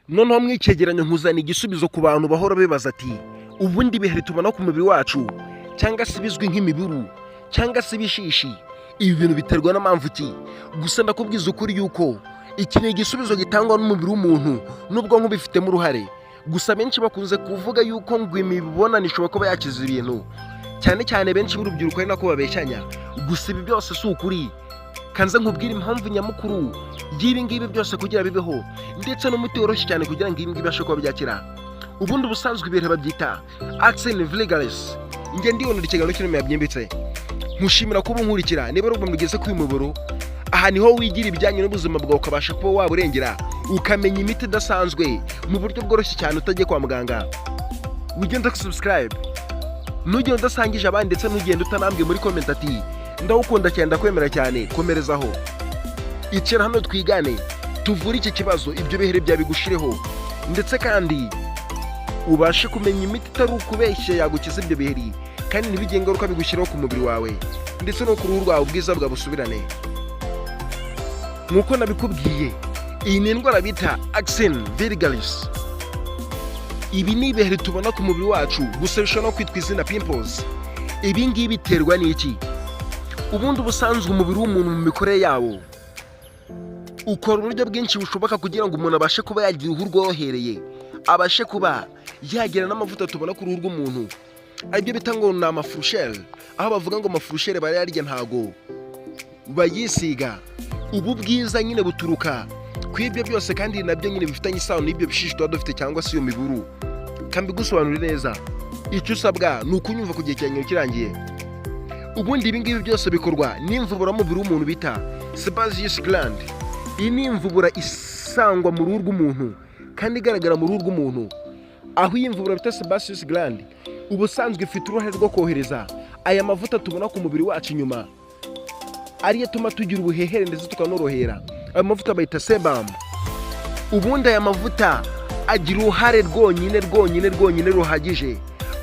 noneho mwikegeranya nkuzana igisubizo ku bantu bahora bibaza ati ubundi ibiheri tubona ku mubiri wacu cyangwa se bizwi nk'imibiru cyangwa se ibishishi ibi bintu biterwa n'impamvu ki? Gusa ndakubwiza ukuri yuko iki ni igisubizo gitangwa n'umubiri w'umuntu n'ubwonko bifitemo uruhare. Gusa benshi bakunze kuvuga yuko ngo imibonano ishobora kuba yakiza ibintu, cyane cyane benshi b'urubyiruko ari nako babeshyanya. Gusa ibi byose si ukuri. Kanze nkubwire impamvu nyamukuru y'ibi ngibi byose kugira bibeho, ndetse n'umuti woroshye cyane kugira ngo ibi ngibi bibashe kuba byakira. Ubundi ubusanzwe ibintu babyita Accent Vulgaris. Njye ndibonera ikiganiro kirimo yabyimbitse. Nkushimira kuba unkurikira. Niba rugomba ugeze kuri muburo, aha niho wigira ibijyanye n'ubuzima bwawe ukabasha kuba waburengera, ukamenya imiti idasanzwe mu buryo bworoshye cyane utagiye kwa muganga. Ugenda ku subscribe, nugenda udasangije abandi, ndetse nugenda utanambwe muri comment ati ndawukunda cyane ndakwemera cyane, komerezaho. Icara hano twigane tuvure iki kibazo, ibyo bihere byabigushireho, ndetse kandi ubashe kumenya imiti itari ukubeshya yagukiza ibyo biheri, kandi ntibigenge ingaruka bigushyiraho ku mubiri wawe ndetse no ku ruhu rwawe ubwiza bwa busubirane. Nkuko nabikubwiye, iyi ni indwara bita Accent Vulgaris. Ibi ni ibiheri tubona ku mubiri wacu, gusa bishobora no kwitwa izina pimples. Ibi ngibi biterwa n'iki? Ubundi ubusanzwe umubiri w'umuntu mu mikorere yawo ukora uburyo bwinshi bushoboka kugira ngo umuntu abashe kuba yagira uruhu rworohereye, abashe kuba yagira n'amavuta tubona ku ruhu rw'umuntu, aribyo bita ngo ni amafurusheri. Aho bavuga ngo amafurusheri barayarya ntago bayisiga. Ubu bwiza nyine buturuka ku ibyo byose, kandi nabyo nyine bifitanye isano n'ibyo bishishi tuba dufite cyangwa se iyo miburu. Kandi gusobanurira neza, icyo usabwa ni ukunyumva ku gihe cyanyu kirangiye. Ubundi ibi ngibi byose bikorwa n'imvubura mu mubiri w'umuntu bita sebaceous gland. Iyi ni imvubura isangwa mu ruhu rw'umuntu kandi igaragara mu ruhu rw'umuntu. Aho iyi mvubura bita sebaceous gland ubusanzwe ifite uruhare rwo kohereza aya mavuta tubona ku mubiri wacu inyuma, ariyo atuma tugira ubuhehere ndetse tukanorohera. Aya mavuta bayita sebum. Ubundi aya mavuta agira uruhare rwonyine ruhagije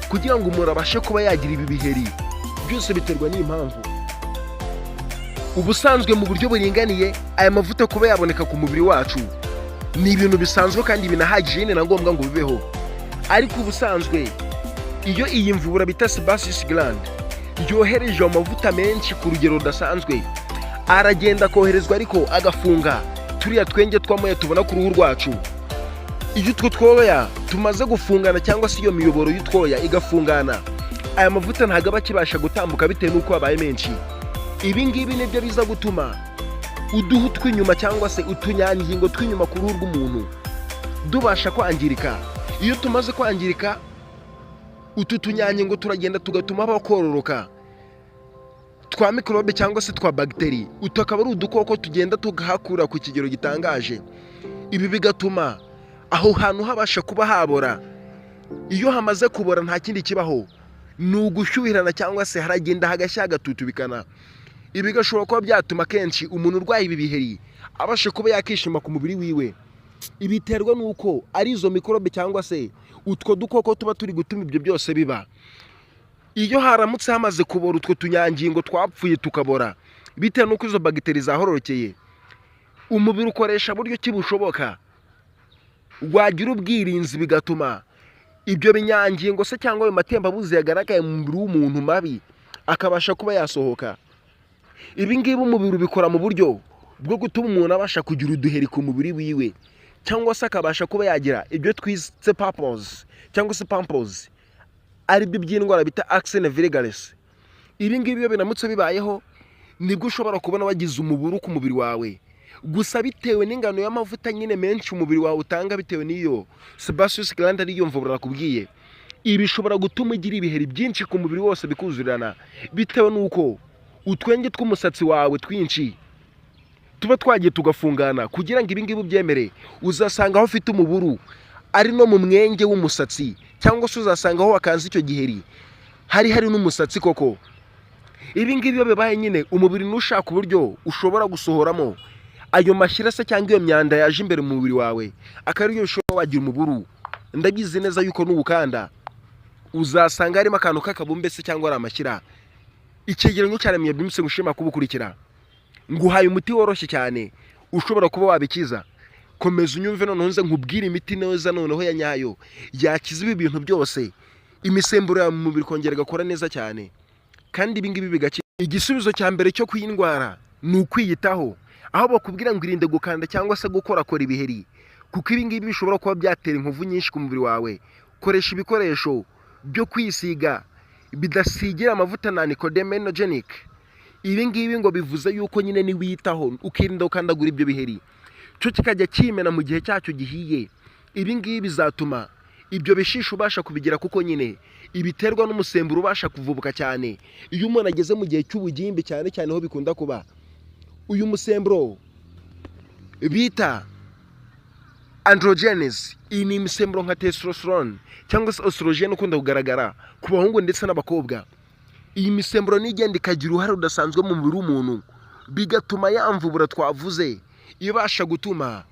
kugira ngo umuntu abashe kuba yagira ibi biheri. Byose biterwa n'impamvu. Ubusanzwe mu buryo buringaniye aya mavuta kuba yaboneka ku mubiri wacu ni ibintu bisanzwe kandi binahagije, ni na ngombwa ngo bibeho. Ariko ubusanzwe iyo iyi mvubura bita sebaceous gland yohereje amavuta menshi ku rugero rudasanzwe, aragenda koherezwa ariko agafunga turiya twenge twamoya tubona ku ruhu rwacu. Iyo utwo twoya tumaze gufungana cyangwa se iyo miyoboro y'utwoya igafungana, aya mavuta ntabwo aba akibasha gutambuka bitewe n'uko abaye menshi. Ibi ngibi nibyo biza gutuma uduhu tw'inyuma cyangwa se utunyangingo tw'inyuma ku ruhu rw'umuntu dubasha kwangirika. Iyo tumaze kwangirika, utu tunyangingo turagenda tugatuma bakororoka twa mikorobe cyangwa se twa bagiteri. Utu akaba ari udukoko tugenda tugahakura ku kigero gitangaje. Ibi bigatuma aho hantu habasha kuba habora. Iyo hamaze kubora nta kindi kibaho, ni ugushyuhirana cyangwa se haragenda hagashya hagatutubikana. Ibi bigashobora kuba byatuma kenshi umuntu urwaye ibi biheri abasha kuba yakishima ku mubiri wiwe. Ibiterwa n'uko ari izo mikorobe cyangwa se utwo dukoko tuba turi gutuma ibyo byose biba. Iyo haramutse hamaze kubora utwo tunyangingo twapfuye tukabora bitewe n'uko izo bagiteri zahororokeye, umubiri ukoresha buryo kibushoboka wagira ubwirinzi, bigatuma ibyo binyangingo se cyangwa ayo matembabuzi yagaragaye mu mubiri w'umuntu mabi akabasha kuba yasohoka. Ibi ngibi umubiri ubikora mu buryo bwo gutuma umuntu abasha kugira uduheri ku mubiri wiwe, cyangwa se akabasha kuba yagira ibyo twise pimples cyangwa se pimples, aribyo by'indwara bita Accent Vulgaris. Ibi ngibi iyo binamutse bibayeho nibwo ushobora kubona wagize umuburu ku mubiri wawe. Gusa bitewe n'ingano y'amavuta nyine menshi umubiri wawe utanga bitewe n'iyo sebaceous gland ariyo mvubura nakubwiye, ibi bishobora gutuma ugira ibiheri byinshi ku mubiri wose bikuzurirana, bitewe n'uko utwenge tw'umusatsi wawe twinshi tuba twagiye tugafungana. Kugira ngo ibi ngibi ubyemere, uzasanga aho ufite umuburu ari no mu mwenge w'umusatsi, cyangwa se uzasanga aho wakanze icyo giheri hari n'umusatsi koko. Ibi ngibi iyo bibaye nyine umubiri nushaka uburyo ushobora gusohoramo ayo mashyira se cyangwa iyo myanda yaje imbere mu mubiri wawe, akaryo ushobora wagira umuburu. Ndabizi neza yuko n'ubukanda uzasanga harimo akantu k'akabumbe se cyangwa ari amashyira. Icyegeranyo cyaremye byumse gushima kubukurikira, nguhaye umuti woroshye cyane ushobora kuba wabikiza. komeza unyumve noneho nze nkubwire imiti neza noneho ya nyayo yakiza ibi bintu byose, imisemburo ya mubiri kongera gakora neza cyane kandi ibi ngibi bigakira. Igisubizo cya mbere cyo kwindwara ni ukwiyitaho, aho bakubwira ngo irinde gukanda cyangwa se gukorakora ibiheri, kuko ibi ngibi bishobora kuba byatera inkovu nyinshi ku mubiri wawe. Koresha ibikoresho byo kwisiga bidasigira amavuta na nicodemenogenic. Ibi ngibi ngo bivuze yuko nyine ni witaho ukirinda ukandagura ibyo biheri, cyo kikajya kimena mu gihe cyacyo gihiye. Ibi ngibi bizatuma ibyo bishisha ubasha kubigira, kuko nyine ibiterwa n'umusemburo ubasha kuvubuka cyane iyo umuntu ageze mu gihe cy'ubugimbi, cyane cyane ho bikunda kuba. Uyu musemburo bita androgenes, iyi ni imisemburo nka testosterone cyangwa se oestrogen ukunda kugaragara ku bahungu ndetse n'abakobwa. Iyi misemburo nigenda ikagira uruhare rudasanzwe mu mubiri w'umuntu, bigatuma yamvubura twavuze ibasha gutuma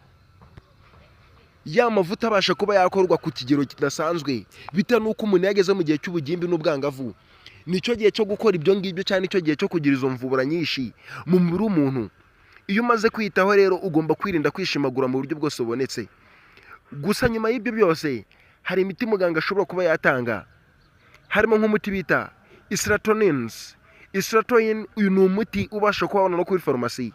ya mavuta abasha kuba yakorwa ku kigero kidasanzwe, bitewe n'uko umuntu yageze mu gihe cy'ubugimbi n'ubwangavu. Nicyo gihe cyo gukora ibyo ngibyo, cyane nicyo gihe cyo kugira izo mvubura nyinshi mu mubiri w'umuntu. Iyo umaze kwitaho rero ugomba kwirinda kwishimagura mu buryo bwose bubonetse. Gusa nyuma y'ibyo byose hari imiti muganga ashobora kuba yatanga, harimo nk'umuti bita islatronins. Islatoin uyu ni umuti ubasha kuba wabona no kuri farumasi.